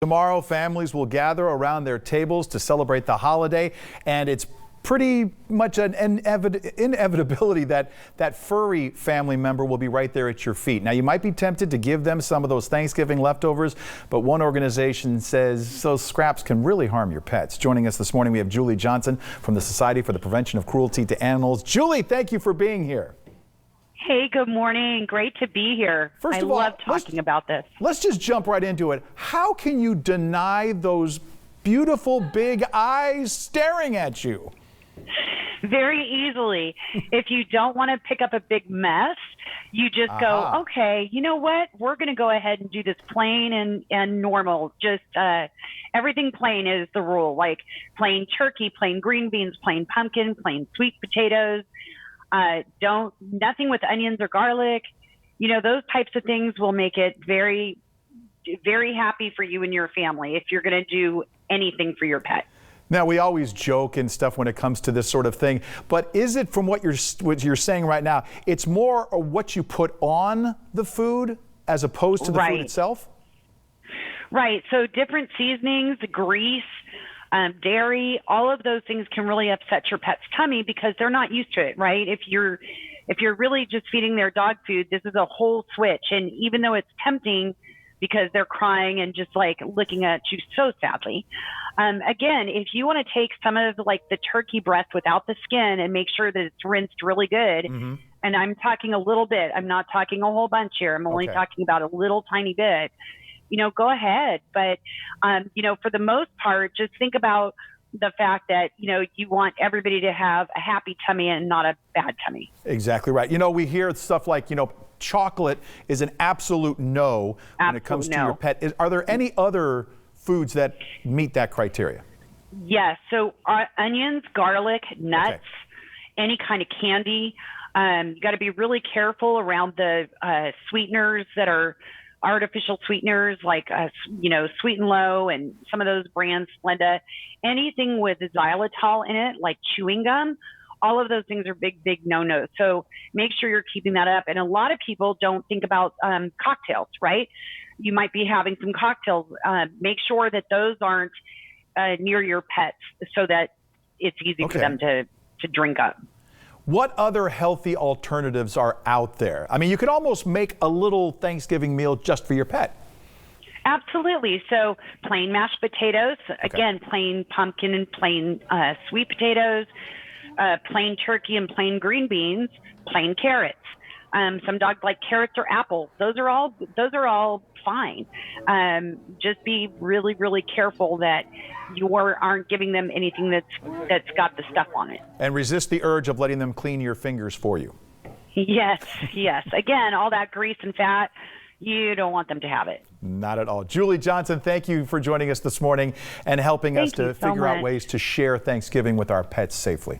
Tomorrow, families will gather around their tables to celebrate the holiday, and it's pretty much an inevitability that that furry family member will be right there at your feet. Now, you might be tempted to give them some of those Thanksgiving leftovers, but one organization says those scraps can really harm your pets. Joining us this morning, we have Julie Johnson from the Society for the Prevention of Cruelty to Animals. Julie, thank you for being here. Hey, good morning. Great to be here. First of all, I love talking about this. Let's just jump right into it. How can you deny those beautiful big eyes staring at you? Very easily. If you don't want to pick up a big mess, you just go, okay, you know what? We're going to go ahead and do this plain and normal. Just everything plain is the rule, like plain turkey, plain green beans, plain pumpkin, plain sweet potatoes. Nothing with onions or garlic. You know, those types of things will make it very, very happy for you and your family if you're going to do anything for your pet. Now, we always joke and stuff when it comes to this sort of thing, but is it, from what you're saying right now, it's more of what you put on the food as opposed to the food itself? Right. So different seasonings, grease, dairy, all of those things can really upset your pet's tummy because they're not used to it, right? If you're really just feeding their dog food, this is a whole switch. And even though it's tempting because they're crying and just like looking at you so sadly, again, if you want to take some of like the turkey breast without the skin and make sure that it's rinsed really good, and I'm talking a little bit, I'm not talking a whole bunch here, I'm only talking about a little tiny bit, you know, go ahead. But, you know, for the most part, just think about the fact that, you know, you want everybody to have a happy tummy and not a bad tummy. Exactly right. You know, we hear stuff like, you know, chocolate is an absolute no when it comes to your pet. Are there any other foods that meet that criteria? Yes. So onions, garlic, nuts, any kind of candy. You got to be really careful around the sweeteners that are artificial sweeteners like, you know, Sweet and Low and some of those brands, Splenda. Anything with xylitol in it, like chewing gum, all of those things are big, big no-nos. So make sure you're keeping that up. And a lot of people don't think about cocktails, right? You might be having some cocktails. Make sure that those aren't near your pets so that it's easy for them to drink up. What other healthy alternatives are out there? I mean, you could almost make a little Thanksgiving meal just for your pet. Absolutely. So plain mashed potatoes, again, plain pumpkin and plain sweet potatoes, plain turkey and plain green beans, plain carrots. Some dogs like carrots or apples. Those are all fine. Just be really, really careful that you aren't giving them anything that's got the stuff on it. And resist the urge of letting them clean your fingers for you. Yes, yes. Again, all that grease and fat, you don't want them to have it. Not at all. Julie Johnson, thank you for joining us this morning and helping us to figure out ways to share Thanksgiving with our pets safely.